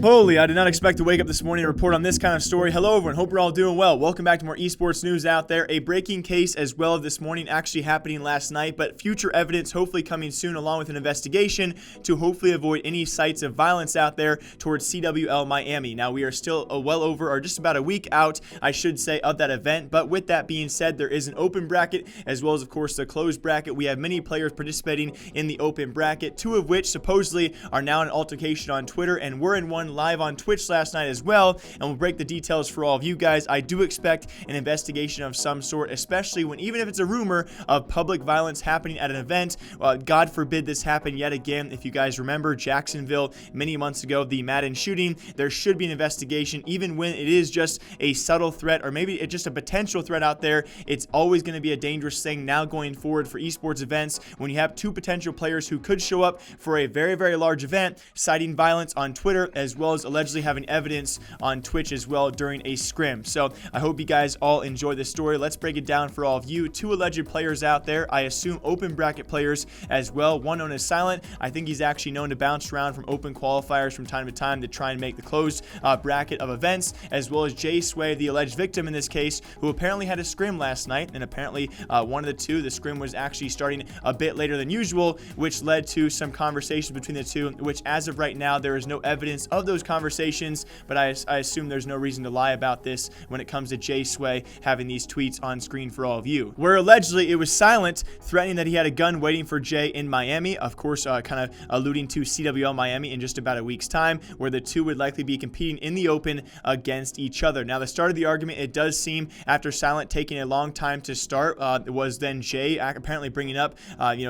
Holy, I did not expect to wake up this morning and report on this kind of story. Hello everyone, hope we're all doing well. Welcome back to more esports news out there. A breaking case as well this morning, actually happening last night, but future evidence hopefully coming soon along with an investigation to hopefully avoid any sites of violence out there towards CWL Miami. Now we are still well over, or just about a week out, I should say, of that event, but with that being said, there is an open bracket as well as of course the closed bracket. We have many players participating in the open bracket, two of which supposedly are now in an altercation on Twitter, and we're in one live on Twitch last night as well, and we'll break the details for all of you guys. I do expect an investigation of some sort, especially when, even if it's a rumor of public violence happening at an event, God forbid this happen yet again. If you guys remember Jacksonville many months ago, the Madden shooting, there should be an investigation even when it is just a subtle threat, or maybe it's just a potential threat out there. It's always going to be a dangerous thing now going forward for esports events when you have two potential players who could show up for a very, very large event citing violence on Twitter, as well as allegedly having evidence on Twitch as well during a scrim. So I hope you guys all enjoy this story. Let's break it down for all of you. Two alleged players out there, I assume open bracket players as well. One known as Silent. I think he's actually known to bounce around from open qualifiers from time to time to try and make the closed bracket of events, as well as Jay Sway, the alleged victim in this case, who apparently had a scrim last night, and apparently one of the two, the scrim was actually starting a bit later than usual, which led to some conversations between the two, which as of right now there is no evidence of those conversations, but I assume there's no reason to lie about this when it comes to Jay Sway having these tweets on screen for all of you, where allegedly it was Silent threatening that he had a gun waiting for Jay in Miami, of course kind of alluding to CWL Miami in just about a week's time, where the two would likely be competing in the open against each other. Now the start of the argument, it does seem, after Silent taking a long time to start, was then Jay apparently bringing up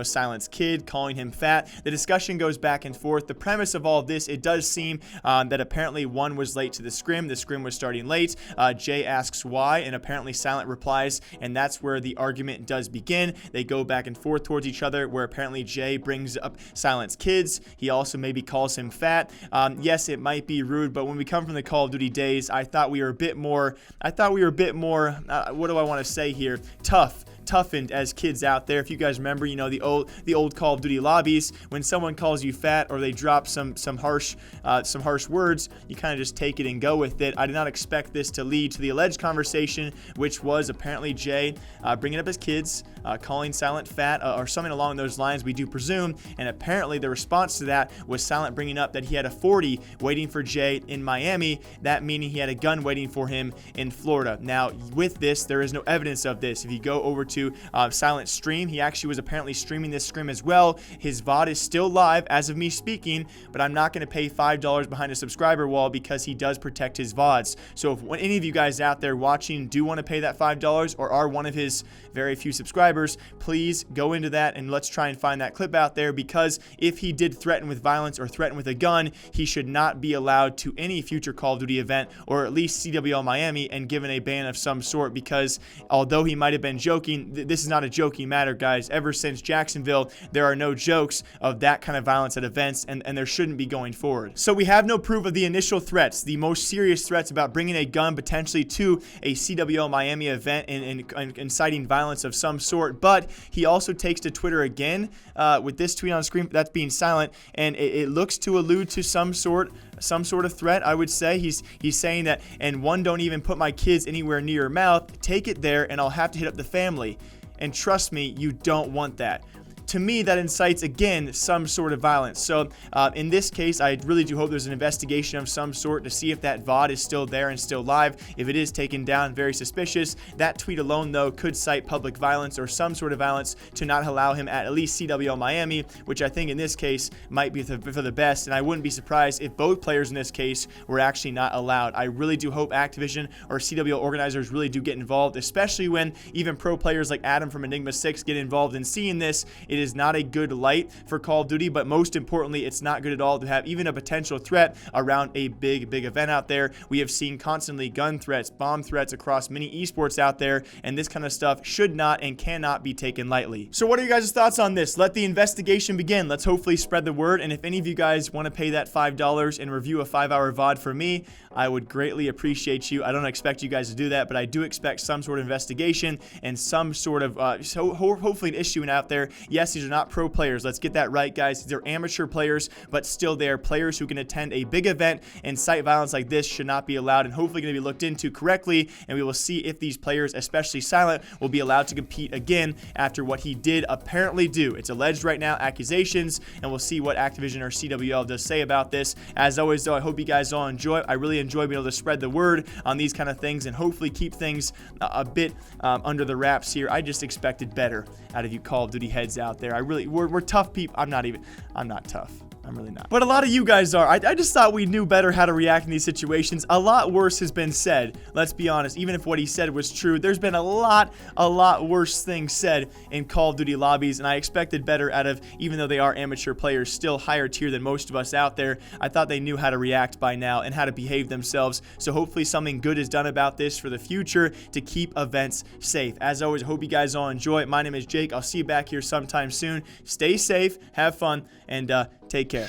Silent's kid, calling him fat. The discussion goes back and forth. The premise of all of this, it does seem that apparently one was late to the scrim was starting late. Jay asks why, and apparently Silent replies, and that's where the argument does begin. They go back and forth towards each other, where apparently Jay brings up Silent's kids. He also maybe calls him fat. Yes, it might be rude, but when we come from the Call of Duty days, I thought we were a bit more, what do I want to say here, toughened as kids out there. If you guys remember, the old Call of Duty lobbies, when someone calls you fat or they drop some harsh words, you kind of just take it and go with it. I did not expect this to lead to the alleged conversation, which was apparently Jay bringing up his kids, calling Silent fat, or something along those lines, we do presume, and apparently the response to that was Silent bringing up that he had a 40 waiting for Jay in Miami, that meaning he had a gun waiting for him in Florida. Now with this, there is no evidence of this. If you go over to Silent's stream, he actually was apparently streaming this scrim as well. His VOD is still live as of me speaking, but I'm not going to pay $5 behind a subscriber wall because he does protect his VODs. So if any of you guys out there watching do want to pay that $5 or are one of his very few subscribers, please go into that and let's try and find that clip out there, because if he did threaten with violence or threaten with a gun, he should not be allowed to any future Call of Duty event, or at least CWL Miami, and given a ban of some sort, because although he might have been joking, this is not a joking matter, guys. Ever since Jacksonville, there are no jokes of that kind of violence at events, and there shouldn't be going forward. So we have no proof of the initial threats, the most serious threats about bringing a gun potentially to a CWL Miami event and inciting violence of some sort, but he also takes to Twitter again with this tweet on screen, that's being Silent, and it looks to allude to some sort of threat. I would say he's saying that, and one, don't even put my kids anywhere near your mouth, take it there and I'll have to hit up the family. And trust me, you don't want that. To me, that incites, again, some sort of violence. So in this case, I really do hope there's an investigation of some sort to see if that VOD is still there and still live. If it is taken down, very suspicious. That tweet alone, though, could cite public violence or some sort of violence to not allow him at least CWL Miami, which I think in this case might be for the best. And I wouldn't be surprised if both players in this case were actually not allowed. I really do hope Activision or CWL organizers really do get involved, especially when even pro players like Adam from Enigma 6 get involved in seeing this. It is not a good light for Call of Duty, but most importantly, it's not good at all to have even a potential threat around a big event out there. We have seen constantly gun threats, bomb threats across many esports out there, and this kind of stuff should not and cannot be taken lightly. So what are you guys' thoughts on this? Let the investigation begin. Let's hopefully spread the word, and if any of you guys want to pay that $5 and review a 5-hour VOD for me, I would greatly appreciate you. I don't expect you guys to do that, but I do expect some sort of investigation and some sort of hopefully an issue out there. Yes, yes, these are not pro players. Let's get that right, guys. They're amateur players, but still they are players who can attend a big event, and site violence like this should not be allowed and hopefully going to be looked into correctly, and we will see if these players, especially Silent, will be allowed to compete again after what he did apparently do. It's alleged right now, accusations, and we'll see what Activision or CWL does say about this. As always, though, I hope you guys all enjoy. I really enjoy being able to spread the word on these kind of things and hopefully keep things a bit under the wraps here. I just expected better out of you Call of Duty heads out there. We're tough people. I'm not tough. I'm really not. But a lot of you guys are. I just thought we knew better how to react in these situations. A lot worse has been said. Let's be honest. Even if what he said was true, there's been a lot worse things said in Call of Duty lobbies, and I expected better out of, even though they are amateur players, still higher tier than most of us out there. I thought they knew how to react by now and how to behave themselves. So hopefully something good is done about this for the future to keep events safe. As always, I hope you guys all enjoy. My name is Jake. I'll see you back here sometime soon. Stay safe, have fun, and take care.